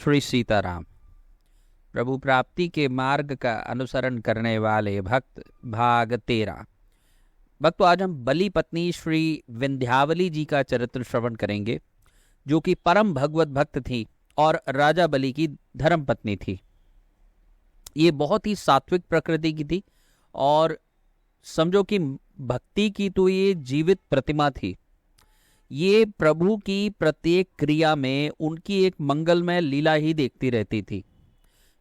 श्री सीताराम। प्रभु प्राप्ति के मार्ग का अनुसरण करने वाले भक्त, भाग 13। भक्तों, आज हम बलि पत्नी श्री विंध्यावली जी का चरित्र श्रवण करेंगे, जो कि परम भगवत भक्त थी और राजा बलि की धर्म पत्नी थी। ये बहुत ही सात्विक प्रकृति की थी और समझो कि भक्ति की तो ये जीवित प्रतिमा थी। ये प्रभु की प्रत्येक क्रिया में उनकी एक मंगलमय लीला ही देखती रहती थी।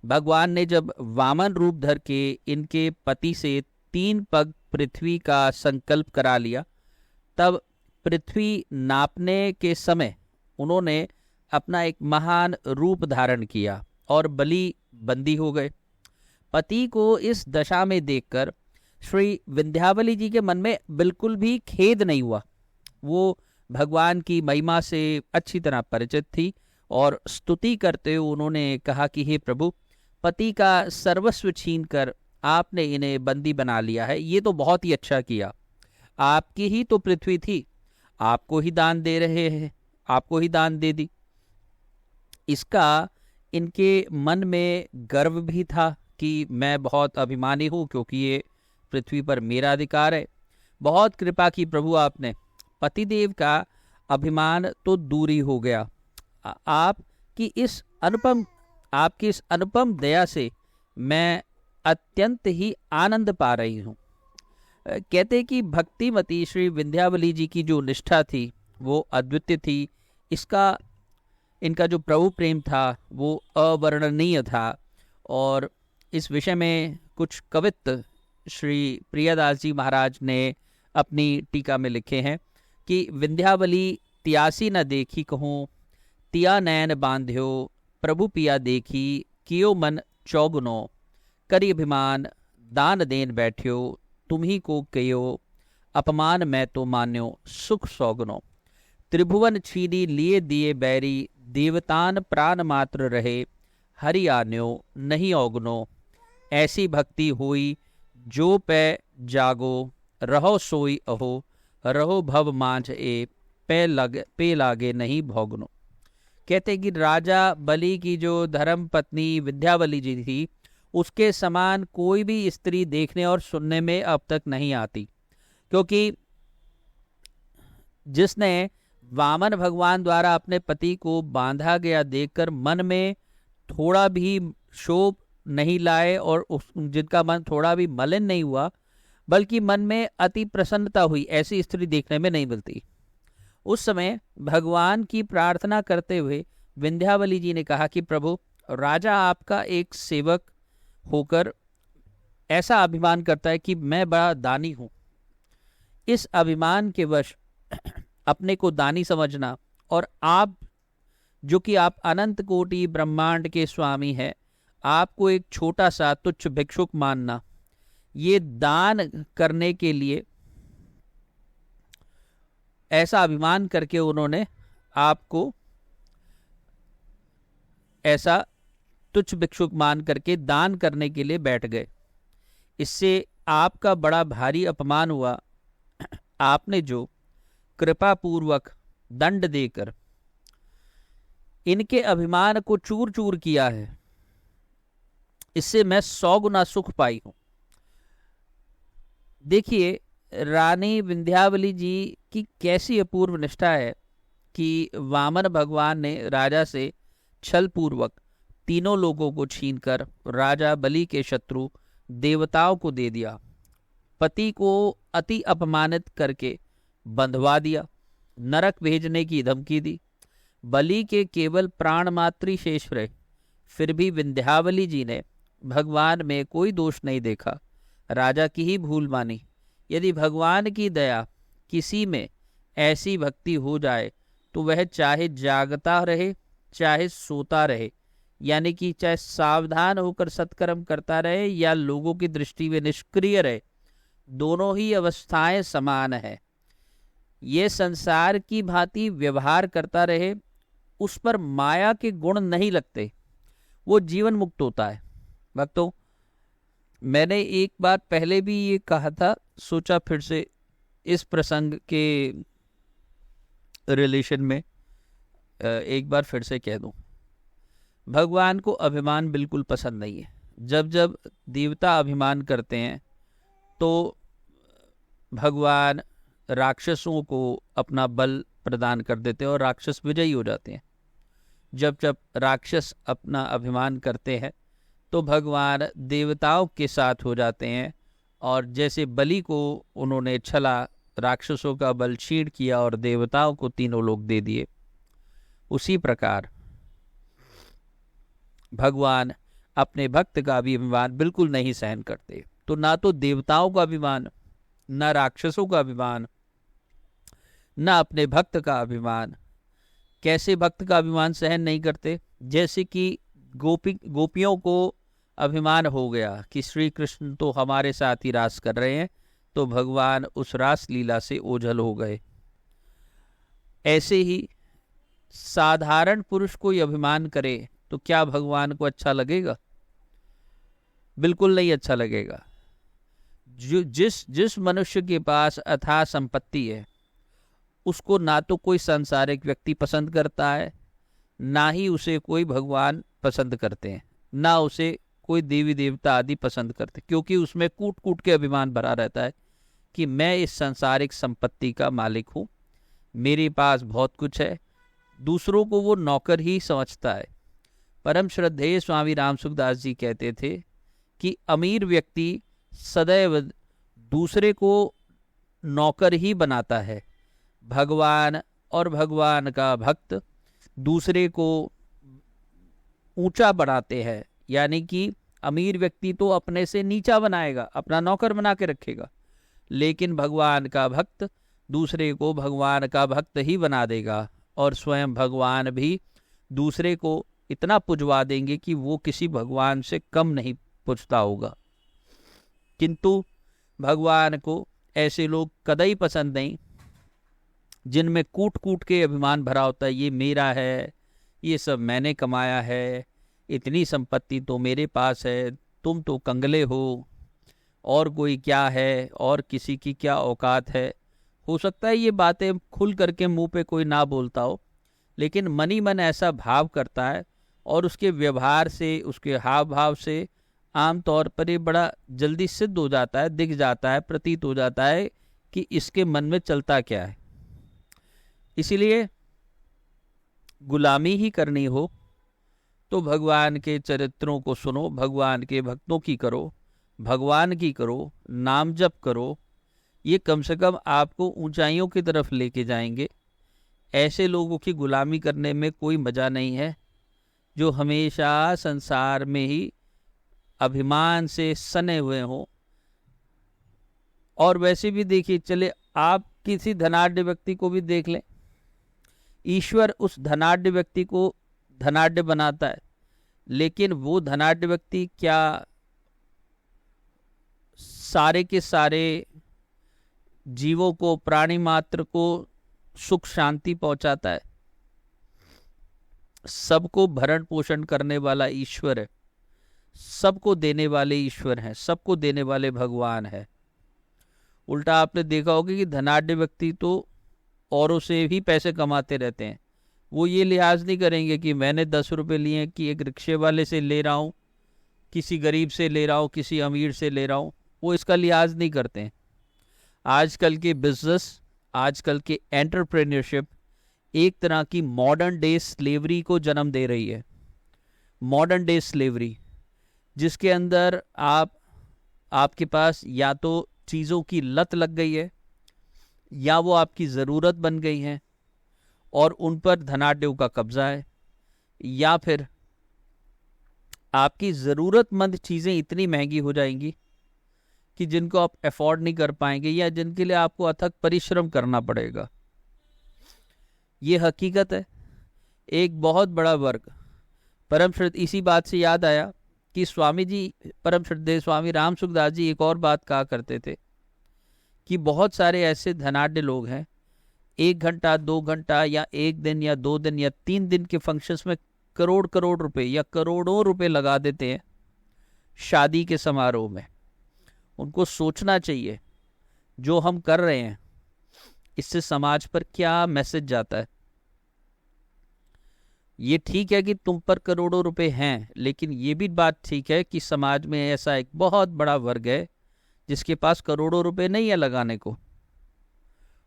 भगवान ने जब वामन रूप धर के इनके पति से 3 पग पृथ्वी का संकल्प करा लिया, तब पृथ्वी नापने के समय उन्होंने अपना एक महान रूप धारण किया और बलि बंदी हो गए। पति को इस दशा में देखकर श्री विंध्यावली जी के मन में बिल्कुल भी खेद नहीं हुआ। वो भगवान की महिमा से अच्छी तरह परिचित थी और स्तुति करते हुए उन्होंने कहा कि हे प्रभु, पति का सर्वस्व छीन कर आपने इन्हें बंदी बना लिया है। ये तो बहुत ही अच्छा किया। आपकी ही तो पृथ्वी थी, आपको ही दान दे रहे हैं, आपको ही दान दे दी। इसका इनके मन में गर्व भी था कि मैं बहुत अभिमानी हूँ, क्योंकि ये पृथ्वी पर मेरा अधिकार है। बहुत कृपा की प्रभु आपने। पतिदेव का अभिमान तो दूर ही हो गया। आपकी इस अनुपम दया से मैं अत्यंत ही आनंद पा रही हूँ। कहते कि भक्तिमती श्री विंध्यावली जी की जो निष्ठा थी वो अद्वितीय थी। इनका जो प्रभु प्रेम था वो अवर्णनीय था। और इस विषय में कुछ कवित्त श्री प्रियदास जी महाराज ने अपनी टीका में लिखे हैं कि विंध्यावली त्यासी न देखी कहूँ, तिया नैन बांध्यो, प्रभु पिया देखी कियो मन चौगुनो, करी अभिमान दान देन बैठ्यो, तुम्ही को कयो अपमान मैं तो मान्यो सुख सौगुनो, त्रिभुवन छीनी लिए दिए बैरी, देवतान प्राण मात्र रहे, हरि आन्यो नहीं औगुनो, ऐसी भक्ति हुई जो पै जागो, रहो सोई अहो, रहो भव मांझ ए, पे लागे नहीं भोगनो। कहते कि राजा बलि की जो धर्म पत्नी विंध्यावली जी थी, उसके समान कोई भी स्त्री देखने और सुनने में अब तक नहीं आती, क्योंकि जिसने वामन भगवान द्वारा अपने पति को बांधा गया देखकर मन में थोड़ा भी शोभ नहीं लाए और जिनका मन थोड़ा भी मलिन नहीं हुआ, बल्कि मन में अति प्रसन्नता हुई, ऐसी स्त्री देखने में नहीं मिलती। उस समय भगवान की प्रार्थना करते हुए विंध्यावली जी ने कहा कि प्रभु, राजा आपका एक सेवक होकर ऐसा अभिमान करता है कि मैं बड़ा दानी हूं। इस अभिमान के वश अपने को दानी समझना और आप जो कि आप अनंत कोटि ब्रह्मांड के स्वामी हैं, आपको एक छोटा सा तुच्छ भिक्षुक मानना, ये दान करने के लिए ऐसा अभिमान करके उन्होंने आपको ऐसा तुच्छ भिक्षुक मान करके दान करने के लिए बैठ गए। इससे आपका बड़ा भारी अपमान हुआ। आपने जो कृपा पूर्वक दंड देकर इनके अभिमान को चूर चूर किया है, इससे मैं 100 गुना सुख पाई हूं। देखिए, रानी विंध्यावली जी की कैसी अपूर्व निष्ठा है कि वामन भगवान ने राजा से छल पूर्वक तीनों लोगों को छीनकर राजा बलि के शत्रु देवताओं को दे दिया, पति को अति अपमानित करके बंधवा दिया, नरक भेजने की धमकी दी। बलि के केवल प्राण मात्र ही शेष रहे, फिर भी विंध्यावली जी ने भगवान में कोई दोष नहीं देखा, राजा की ही भूल मानी। यदि भगवान की दया किसी में ऐसी भक्ति हो जाए तो वह चाहे जागता रहे चाहे सोता रहे, यानी कि चाहे सावधान होकर सत्कर्म करता रहे या लोगों की दृष्टि में निष्क्रिय रहे, दोनों ही अवस्थाएं समान है। ये संसार की भांति व्यवहार करता रहे, उस पर माया के गुण नहीं लगते, वो जीवन मुक्त होता है। भक्तों, मैंने एक बार पहले भी ये कहा था, सोचा फिर से इस प्रसंग के रिलेशन में एक बार फिर से कह दूं। भगवान को अभिमान बिल्कुल पसंद नहीं है। जब जब देवता अभिमान करते हैं तो भगवान राक्षसों को अपना बल प्रदान कर देते हैं और राक्षस विजयी हो जाते हैं। जब जब राक्षस अपना अभिमान करते हैं तो भगवान देवताओं के साथ हो जाते हैं, और जैसे बलि को उन्होंने छला राक्षसों का बल छीन किया और देवताओं को तीनों लोक दे दिए, उसी प्रकार भगवान अपने भक्त का भी अभिमान बिल्कुल नहीं सहन करते। तो ना तो देवताओं का अभिमान, ना राक्षसों का अभिमान, ना अपने भक्त का अभिमान। कैसे भक्त का अभिमान सहन नहीं करते? जैसे कि गोपियों को अभिमान हो गया कि श्री कृष्ण तो हमारे साथ ही रास कर रहे हैं, तो भगवान उस रास लीला से ओझल हो गए। ऐसे ही साधारण पुरुष कोई अभिमान करे तो क्या भगवान को अच्छा लगेगा? बिल्कुल नहीं अच्छा लगेगा। जिस मनुष्य के पास अथाह संपत्ति है उसको ना तो कोई सांसारिक व्यक्ति पसंद करता है, ना ही उसे कोई भगवान पसंद करते हैं, ना उसे कोई देवी देवता आदि पसंद करते, क्योंकि उसमें कूट कूट के अभिमान भरा रहता है कि मैं इस सांसारिक संपत्ति का मालिक हूँ, मेरे पास बहुत कुछ है। दूसरों को वो नौकर ही समझता है। परम श्रद्धेय स्वामी राम सुखदास जी कहते थे कि अमीर व्यक्ति सदैव दूसरे को नौकर ही बनाता है, भगवान और भगवान का भक्त दूसरे को ऊंचा बढ़ाते हैं। यानी कि अमीर व्यक्ति तो अपने से नीचा बनाएगा, अपना नौकर बना के रखेगा, लेकिन भगवान का भक्त दूसरे को भगवान का भक्त ही बना देगा, और स्वयं भगवान भी दूसरे को इतना पुजवा देंगे कि वो किसी भगवान से कम नहीं पुजता होगा। किंतु भगवान को ऐसे लोग कतई पसंद नहीं जिनमें कूट कूट के अभिमान भरा होता है, ये मेरा है, ये सब मैंने कमाया है, इतनी संपत्ति तो मेरे पास है, तुम तो कंगले हो, और कोई क्या है, और किसी की क्या औकात है। हो सकता है ये बातें खुल करके मुंह पे कोई ना बोलता हो, लेकिन मन ही मन ऐसा भाव करता है, और उसके व्यवहार से, उसके हाव भाव से आम तौर पर ये बड़ा जल्दी सिद्ध हो जाता है, दिख जाता है, प्रतीत हो जाता है कि इसके मन में चलता क्या है। इसीलिए गुलामी ही करनी हो तो भगवान के चरित्रों को सुनो, भगवान के भक्तों की करो, भगवान की करो, नाम जप करो। ये कम से कम आपको ऊंचाइयों की तरफ लेके जाएंगे। ऐसे लोगों की गुलामी करने में कोई मज़ा नहीं है जो हमेशा संसार में ही अभिमान से सने हुए हों। और वैसे भी देखिए, चले आप किसी धनाढ़ व्यक्ति को भी देख लें, ईश्वर उस धनाढ़ व्यक्ति को धनाढ़ बनाता है, लेकिन वो धनाढ़ व्यक्ति क्या सारे के सारे जीवों को, प्राणी मात्र को सुख शांति पहुंचाता है? सबको भरण पोषण करने वाला ईश्वर है, सबको देने वाले ईश्वर हैं, सबको देने वाले भगवान है। उल्टा आपने देखा होगा कि धनाढ़ व्यक्ति तो औरों से भी पैसे कमाते रहते हैं। वो ये लिहाज नहीं करेंगे कि मैंने 10 रुपये लिए कि एक रिक्शे वाले से ले रहा हूँ, किसी गरीब से ले रहा हूँ, किसी अमीर से ले रहा हूँ, वो इसका लिहाज नहीं करते हैं। आजकल के बिजनेस, आजकल के एंटरप्रेन्योरशिप एक तरह की मॉडर्न डे स्लेवरी को जन्म दे रही है। मॉडर्न डे स्लेवरी जिसके अंदर आपके पास या तो चीज़ों की लत लग गई है, या वो आपकी ज़रूरत बन गई हैं और उन पर धनाढ़ों का कब्जा है, या फिर आपकी ज़रूरतमंद चीज़ें इतनी महंगी हो जाएंगी कि जिनको आप अफोर्ड नहीं कर पाएंगे, या जिनके लिए आपको अथक परिश्रम करना पड़ेगा। ये हकीकत है। एक बहुत बड़ा वर्ग परम श्रद्धेय, इसी बात से याद आया कि स्वामी जी, परम श्रद्धेय स्वामी राम सुखदास जी एक और बात कहा करते थे कि बहुत सारे ऐसे धनाढ़ लोग हैं, 1 घंटा 2 घंटा या 1 दिन या 2 दिन या 3 दिन के फंक्शंस में करोड़ करोड़ रुपए या करोड़ों रुपए लगा देते हैं शादी के समारोह में। उनको सोचना चाहिए जो हम कर रहे हैं इससे समाज पर क्या मैसेज जाता है। ये ठीक है कि तुम पर करोड़ों रुपए हैं, लेकिन ये भी बात ठीक है कि समाज में ऐसा एक बहुत बड़ा वर्ग है जिसके पास करोड़ों रुपए नहीं है लगाने को।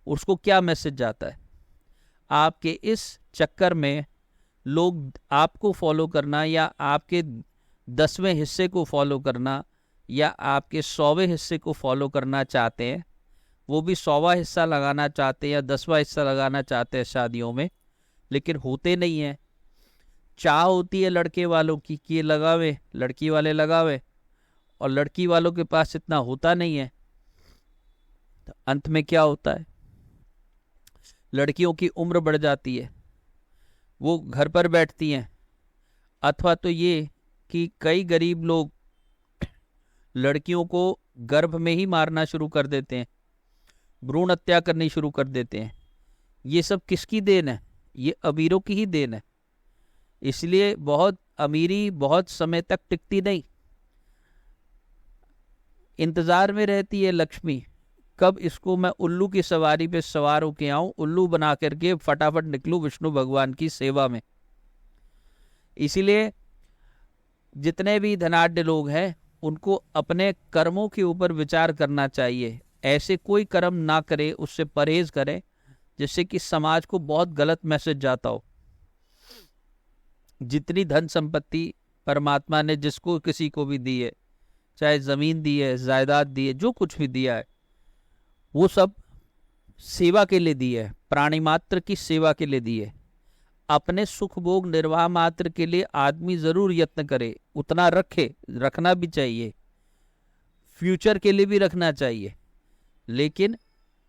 उसको क्या मैसेज जाता है? आपके इस चक्कर में लोग आपको फॉलो करना या आपके 10वें हिस्से को फॉलो करना या आपके 100वें हिस्से को फॉलो करना चाहते हैं। वो भी 100वां हिस्सा लगाना चाहते हैं या 10वां हिस्सा लगाना चाहते हैं शादियों में, लेकिन होते नहीं हैं। चाह होती है लड़के वालों की कि ये लगावे, लड़की वाले लगावे, और लड़की वालों के पास इतना होता नहीं है। तो अंत में क्या होता है? लड़कियों की उम्र बढ़ जाती है, वो घर पर बैठती हैं, अथवा तो ये कि कई गरीब लोग लड़कियों को गर्भ में ही मारना शुरू कर देते हैं, भ्रूण हत्या करनी शुरू कर देते हैं। ये सब किसकी देन है? ये अमीरों की ही देन है। इसलिए बहुत अमीरी बहुत समय तक टिकती नहीं। इंतजार में रहती है लक्ष्मी, कब इसको मैं उल्लू की सवारी पे सवार होके आऊं, उल्लू बना करके फटाफट निकलूं विष्णु भगवान की सेवा में। इसीलिए जितने भी धनाढ्य लोग हैं उनको अपने कर्मों के ऊपर विचार करना चाहिए। ऐसे कोई कर्म ना करे, उससे परहेज करें जिससे कि समाज को बहुत गलत मैसेज जाता हो। जितनी धन संपत्ति परमात्मा ने जिसको किसी को भी दी है, चाहे जमीन दी है, जायदाद दी है, जो कुछ भी दिया है, वो सब सेवा के लिए दी है, प्राणी मात्र की सेवा के लिए दी है। अपने सुख भोग निर्वाह मात्र के लिए आदमी जरूर यत्न करे, उतना रखे, रखना भी चाहिए, फ्यूचर के लिए भी रखना चाहिए, लेकिन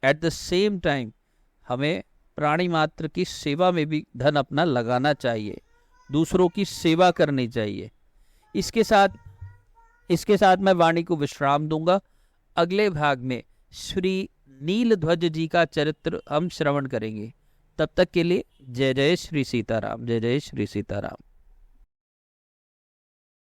एट द सेम टाइम हमें प्राणी मात्र की सेवा में भी धन अपना लगाना चाहिए, दूसरों की सेवा करनी चाहिए। इसके साथ मैं वाणी को विश्राम दूंगा। अगले भाग में श्री नीलध्वज जी का चरित्र हम श्रवण करेंगे। तब तक के लिए जय जय श्री सीताराम, जय जय श्री सीताराम।